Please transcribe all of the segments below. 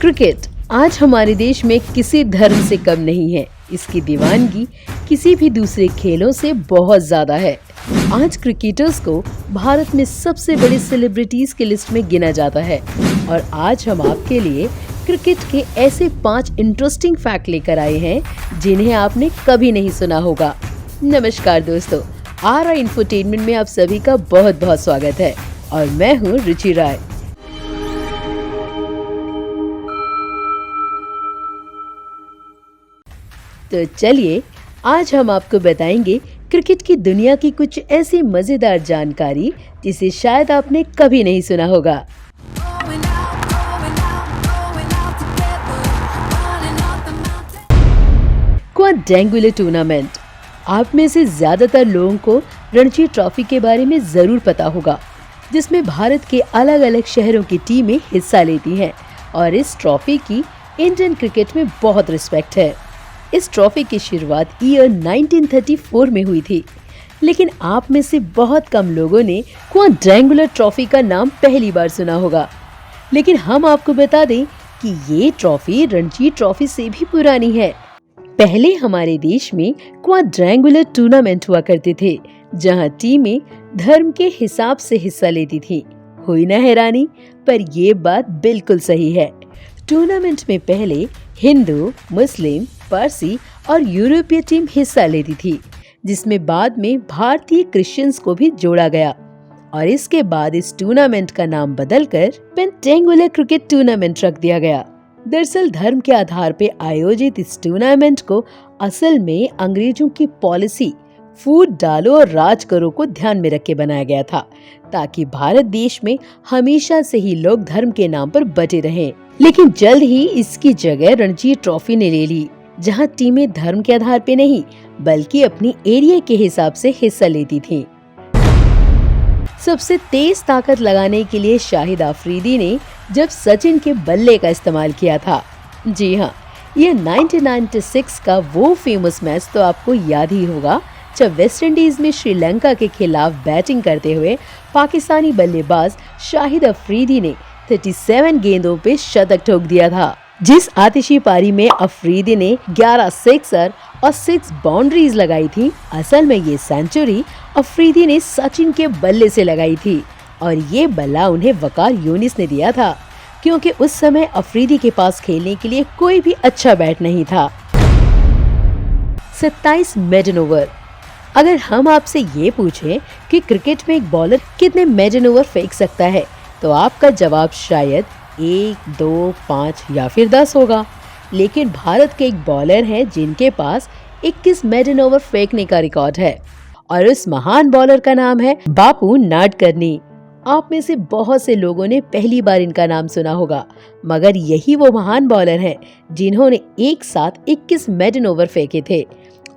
Cricket आज हमारे देश में किसी धर्म से कम नहीं है। इसकी दीवानगी किसी भी दूसरे खेलों से बहुत ज्यादा है। आज क्रिकेटर्स को भारत में सबसे बड़ी सेलिब्रिटीज की लिस्ट में गिना जाता है और आज हम आपके लिए क्रिकेट के ऐसे 5 इंटरेस्टिंग फैक्ट लेकर आए हैं जिन्हें आपने कभी नहीं सुना होगा। नमस्कार दोस्तों, RI इंफोटेनमेंट में आप सभी का बहुत बहुत स्वागत है और मैं हूँ रुचि राय। तो चलिए आज हम आपको बताएंगे क्रिकेट की दुनिया की कुछ ऐसी मजेदार जानकारी जिसे शायद आपने कभी नहीं सुना होगा। Quadrangular tournament. आप में से ज्यादातर लोगों को रणजी ट्रॉफी के बारे में जरूर पता होगा, जिसमें भारत के अलग अलग शहरों की टीमें हिस्सा लेती हैं और इस ट्रॉफी की इंडियन क्रिकेट में बहुत रिस्पेक्ट है। इस ट्रॉफी की शुरुआत ईयर 1934 में हुई थी, लेकिन आप में से बहुत कम लोगों ने क्वाड्रेंगुलर ट्रॉफी का नाम पहली बार सुना होगा। लेकिन हम आपको बता दें कि ये ट्रॉफी रणजी ट्रॉफी से भी पुरानी है। पहले हमारे देश में क्वाड्रेंगुलर टूर्नामेंट हुआ करते थे, जहां टीमें धर्म के हिसाब से हिस्सा लेती थी। हुई ना हैरानी? पर ये बात बिल्कुल सही है। टूर्नामेंट में पहले हिंदू, मुस्लिम, पारसी और यूरोपीय टीम हिस्सा लेती थी, जिसमें बाद में भारतीय क्रिश्चियंस को भी जोड़ा गया और इसके बाद इस टूर्नामेंट का नाम बदलकर पेंटेंगुलर क्रिकेट टूर्नामेंट रख दिया गया। दरअसल धर्म के आधार पर आयोजित इस टूर्नामेंट को असल में अंग्रेजों की पॉलिसी फूट डालो और राज करो को ध्यान में रख के बनाया गया था, ताकि भारत देश में हमेशा से ही लोग धर्म के नाम पर बटे रहें। लेकिन जल्द ही इसकी जगह रणजी ट्रॉफी ने ले ली, जहां टीमें धर्म के आधार पे नहीं बल्कि अपनी एरिया के हिसाब से हिस्सा लेती थीं। सबसे तेज ताकत लगाने के लिए शाहिद अफरीदी ने जब सचिन के बल्ले का इस्तेमाल किया था। जी हाँ, ये 1996 का वो फेमस मैच तो आपको याद ही होगा, जब वेस्टइंडीज में श्रीलंका के खिलाफ बैटिंग करते हुए पाकिस्तानी बल्लेबाज शाहिद अफरीदी ने 37 गेंदों पे शतक ठोक दिया था। जिस आतिशी पारी में अफरीदी ने 11 सिक्सर और 6 बाउंड्रीज लगाई थी, असल में ये सेंचुरी अफरीदी ने सचिन के बल्ले से लगाई थी और ये बल्ला उन्हें वकार यूनिस ने दिया था, क्योंकि उस समय अफरीदी के पास खेलने के लिए कोई भी अच्छा बैट नहीं था। 27 मेडन ओवर। अगर हम आपसे ये पूछें कि क्रिकेट में एक बॉलर कितने मेडन ओवर फेंक सकता है, तो आपका जवाब शायद 1, 2, 5 या फिर 10 होगा। लेकिन भारत के एक बॉलर हैं जिनके पास 21 मेडन ओवर फेंकने का रिकॉर्ड है और उस महान बॉलर का नाम है बापू नाडकर्णी। आप में से बहुत से लोगों ने पहली बार इनका नाम सुना होगा, मगर यही वो महान बॉलर हैं जिन्होंने एक साथ 21 मेडन ओवर फेंके थे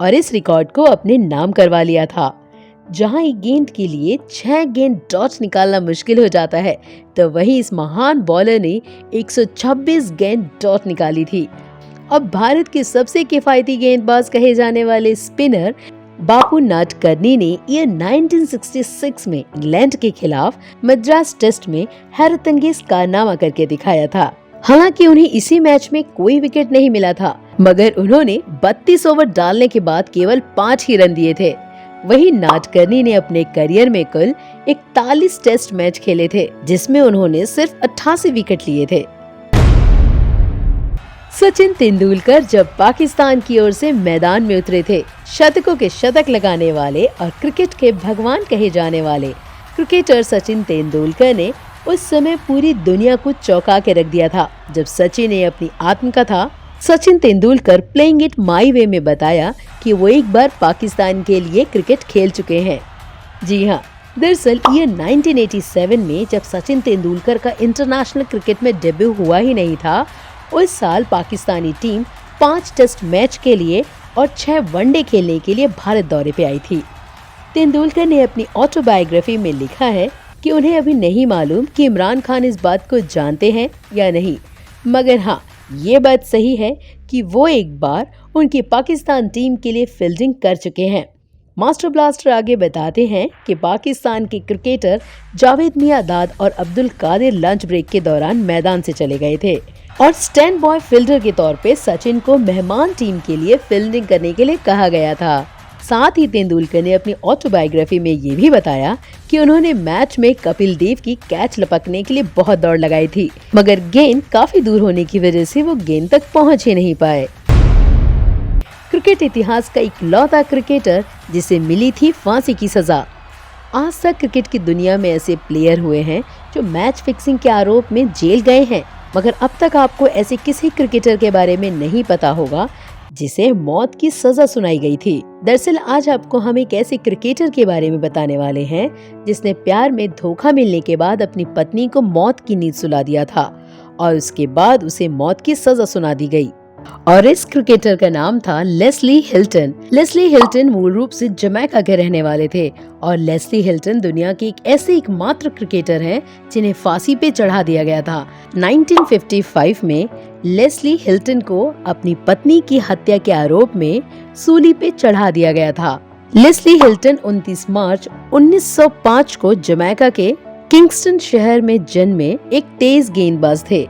और इस रिकॉर्ड को अपने नाम करवा लिया था। जहां एक गेंद के लिए 6 गेंद डॉट निकालना मुश्किल हो जाता है, तो वहीं इस महान बॉलर ने 126 गेंद डॉट निकाली थी। अब भारत के सबसे किफायती गेंदबाज कहे जाने वाले स्पिनर बापू नाडकर्णी ने ईयर 1966 में इंग्लैंड के खिलाफ मद्रास टेस्ट में हैरतअंगेज कारनामा करके दिखाया था। हालांकि उन्हें इसी मैच में कोई विकेट नहीं मिला था, मगर उन्होंने 32 ओवर डालने के बाद केवल 5 ही रन दिए थे। वहीं नाडकर्णी ने अपने करियर में कुल 41 टेस्ट मैच खेले थे, जिसमें उन्होंने सिर्फ 88 विकेट लिए थे। सचिन तेंदुलकर जब पाकिस्तान की ओर से मैदान में उतरे थे, शतकों के शतक लगाने वाले और क्रिकेट के भगवान कहे जाने वाले क्रिकेटर सचिन तेंदुलकर ने उस समय पूरी दुनिया को चौंका के रख दिया था, जब सचिन ने अपनी आत्मकथा Sachin Tendulkar playing it my way में बताया कि वो एक बार पाकिस्तान के लिए क्रिकेट खेल चुके हैं। जी हाँ, दरअसल ईयर 1987 में जब सचिन तेंदुलकर का इंटरनेशनल क्रिकेट में डेब्यू हुआ ही नहीं था, उस साल पाकिस्तानी टीम 5 टेस्ट मैच के लिए और 6 वनडे खेलने के लिए भारत दौरे पे आई थी। तेंदुलकर ने अपनी ऑटोबायोग्राफी में लिखा है कि उन्हें अभी नहीं मालूम कि इमरान खान इस बात को जानते हैं या नहीं, मगर हाँ, ये बात सही है कि वो एक बार उनकी पाकिस्तान टीम के लिए फील्डिंग कर चुके हैं। मास्टर ब्लास्टर आगे बताते हैं कि पाकिस्तान के क्रिकेटर जावेद मियांदाद और अब्दुल कादिर लंच ब्रेक के दौरान मैदान से चले गए थे और स्टैंड बॉय फील्डर के तौर पे सचिन को मेहमान टीम के लिए फील्डिंग करने के लिए कहा गया था। साथ ही तेंदुलकर ने अपनी ऑटोबायोग्राफी में ये भी बताया कि उन्होंने मैच में कपिल देव की कैच लपकने के लिए बहुत दौड़ लगाई थी, मगर गेंद काफी दूर होने की वजह से वो गेंद तक पहुंच ही नहीं पाए। क्रिकेट इतिहास का इकलौता क्रिकेटर जिसे मिली थी फांसी की सजा। आज तक क्रिकेट की दुनिया में ऐसे प्लेयर हुए हैं जो मैच फिक्सिंग के आरोप में जेल गए हैं, मगर अब तक आपको ऐसे किसी क्रिकेटर के बारे में नहीं पता होगा जिसे मौत की सजा सुनाई गई थी। दरअसल आज आपको हम एक ऐसे क्रिकेटर के बारे में बताने वाले हैं जिसने प्यार में धोखा मिलने के बाद अपनी पत्नी को मौत की नींद सुला दिया था और उसके बाद उसे मौत की सजा सुना दी गई। और इस क्रिकेटर का नाम था लेस्ली हिल्टन। लेस्ली हिल्टन मूल रूप से जमैका के रहने वाले थे और लेस्ली हिल्टन दुनिया के ऐसे एकमात्र क्रिकेटर हैं जिन्हें फांसी पे चढ़ा दिया गया था। 1955 में लेस्ली हिल्टन को अपनी पत्नी की हत्या के आरोप में सूली पे चढ़ा दिया गया था। लेस्ली हिल्टन 29 मार्च 1905 को जमैका के किंगस्टन शहर में जन्मे एक तेज गेंदबाज थे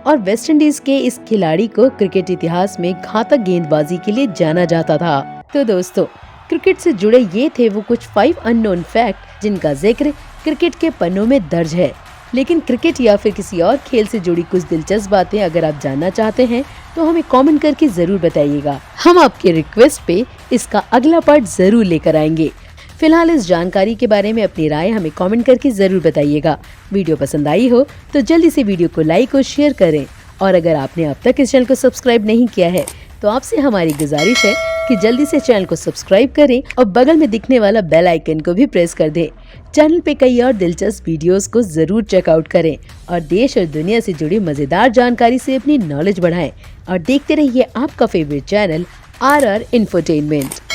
और वेस्ट इंडीज के इस खिलाड़ी को क्रिकेट इतिहास में घातक गेंदबाजी के लिए जाना जाता था। तो दोस्तों, क्रिकेट से जुड़े ये थे वो कुछ 5 अननोन फैक्ट जिनका जिक्र क्रिकेट के पन्नों में दर्ज है। लेकिन क्रिकेट या फिर किसी और खेल से जुड़ी कुछ दिलचस्प बातें अगर आप जानना चाहते हैं तो हमें कमेंट करके जरूर बताइएगा। हम आपके रिक्वेस्ट पे इसका अगला पार्ट जरूर लेकर आएंगे। फिलहाल इस जानकारी के बारे में अपनी राय हमें कमेंट करके जरूर बताइएगा। वीडियो पसंद आई हो तो जल्दी से वीडियो को लाइक और शेयर करें और अगर आपने अब तक इस चैनल को सब्सक्राइब नहीं किया है तो आपसे हमारी गुजारिश है कि जल्दी से चैनल को सब्सक्राइब करें और बगल में दिखने वाला बेल आइकन को भी प्रेस कर दें। चैनल पे कई और दिलचस्प वीडियोस को जरूर चेकआउट करें और देश और दुनिया से जुड़ी मजेदार जानकारी से अपनी नॉलेज बढ़ाएं और देखते रहिए आपका फेवरेट चैनल RR इंफोटेनमेंट।